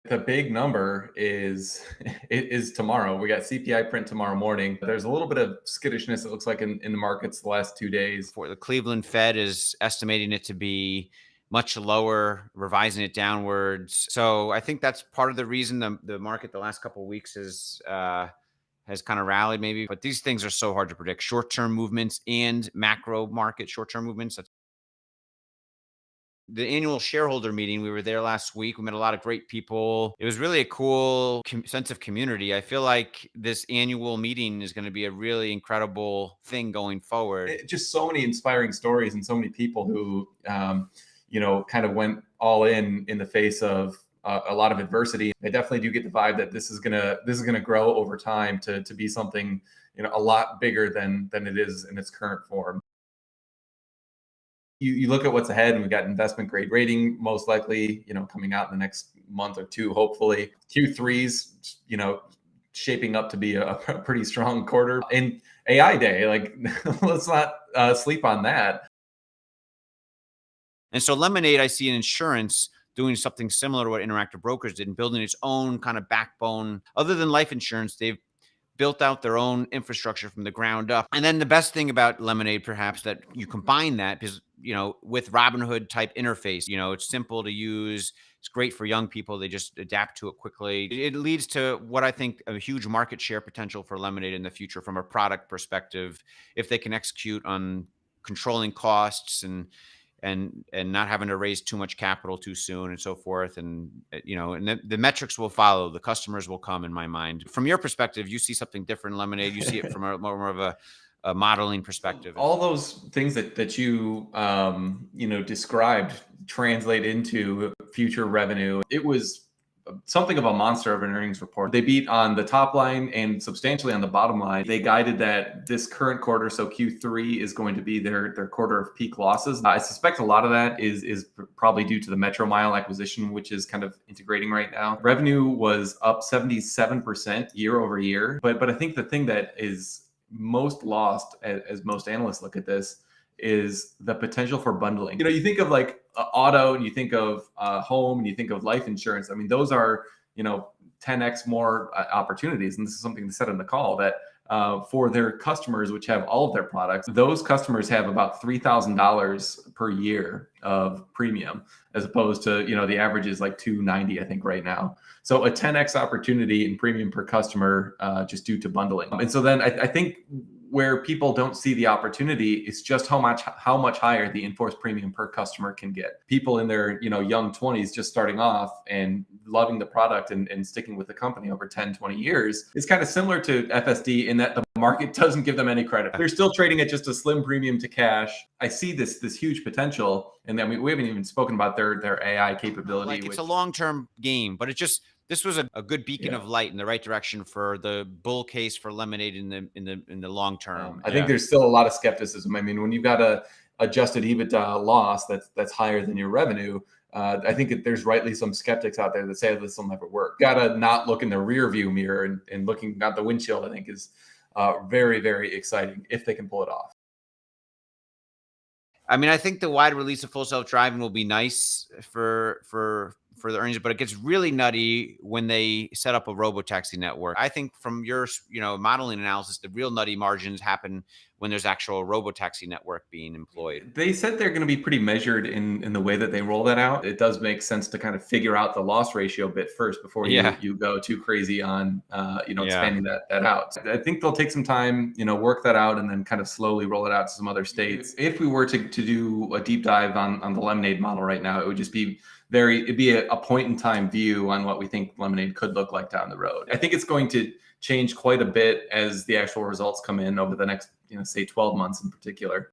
The big number is is tomorrow. We got CPI print tomorrow morning. There's a little bit of skittishness, it looks like, in the markets the last 2 days. For the Cleveland Fed is estimating it to be much lower, revising it downwards. So I think that's part of the reason the market the last couple of weeks has kind of rallied maybe. But these things are so hard to predict. Short-term movements and macro market short-term movements. The annual shareholder meeting, we were there last week. We met a lot of great people. It was really a cool sense of community. I feel like this annual meeting is going to be a really incredible thing going forward. Just so many inspiring stories and so many people who, kind of went all in the face of a lot of adversity. I definitely do get the vibe that this is gonna grow over time to be something a lot bigger than it is in its current form. You look at what's ahead, and we've got investment grade rating most likely, coming out in the next month or two, hopefully. Q3's, shaping up to be a pretty strong quarter. And AI day, like, let's not sleep on that. And so Lemonade, I see in insurance doing something similar to what Interactive Brokers did and building its own kind of backbone. Other than life insurance, they've built out their own infrastructure from the ground up. And then the best thing about Lemonade, perhaps, that you combine that is, with Robinhood type interface. It's simple to use. It's great for young people. They just adapt to it quickly. It leads to what I think a huge market share potential for Lemonade in the future from a product perspective, if they can execute on controlling costs and not having to raise too much capital too soon and so forth. And, and the metrics will follow. The customers will come, in my mind. From your perspective, you see something different in Lemonade. You see it from more of a modeling perspective. All those things that you, described translate into future revenue. It was something of a monster of an earnings report. They beat on the top line and substantially on the bottom line. They guided that this current quarter, so Q3, is going to be their quarter of peak losses. I suspect a lot of that is probably due to the Metro Mile acquisition, which is kind of integrating right now. Revenue was up 77% year over year. But I think the thing that is most lost, as most analysts look at this, is the potential for bundling. You think of like auto, and you think of home, and you think of life insurance. I mean, those are 10x more opportunities. And this is something they said on the call, that for their customers, which have all of their products, those customers have about $3,000 per year of premium, as opposed to the average is like $290, I think, right now. So a 10x opportunity in premium per customer, just due to bundling. And so then I think where people don't see the opportunity is just how much higher the in-force premium per customer can get. People in their young 20s just starting off and loving the product and sticking with the company over 10, 20 years. It's kind of similar to FSD in that the market doesn't give them any credit. They're still trading at just a slim premium to cash. I see this huge potential, and then we haven't even spoken about their AI capability. It's a long-term game, but this was a good beacon of light in the right direction for the bull case for Lemonade in the long term. I think there's still a lot of skepticism. I mean, when you've got a adjusted EBITDA loss that's higher than your revenue, I think there's rightly some skeptics out there that say this will never work. Got to not look in the rear view mirror and looking out the windshield, I think, is very, very exciting if they can pull it off. I mean, I think the wide release of full self-driving will be nice for the earnings, but it gets really nutty when they set up a robotaxi network. I think from your modeling analysis, the real nutty margins happen when there's actual robotaxi network being employed. They said they're going to be pretty measured in the way that they roll that out. It does make sense to kind of figure out the loss ratio bit first before you go too crazy on expanding that out. I think they'll take some time, work that out, and then kind of slowly roll it out to some other states. If we were to do a deep dive on the Lemonade model right now, it would just be it'd be a point in time view on what we think Lemonade could look like down the road. I think it's going to change quite a bit as the actual results come in over the next, say 12 months in particular.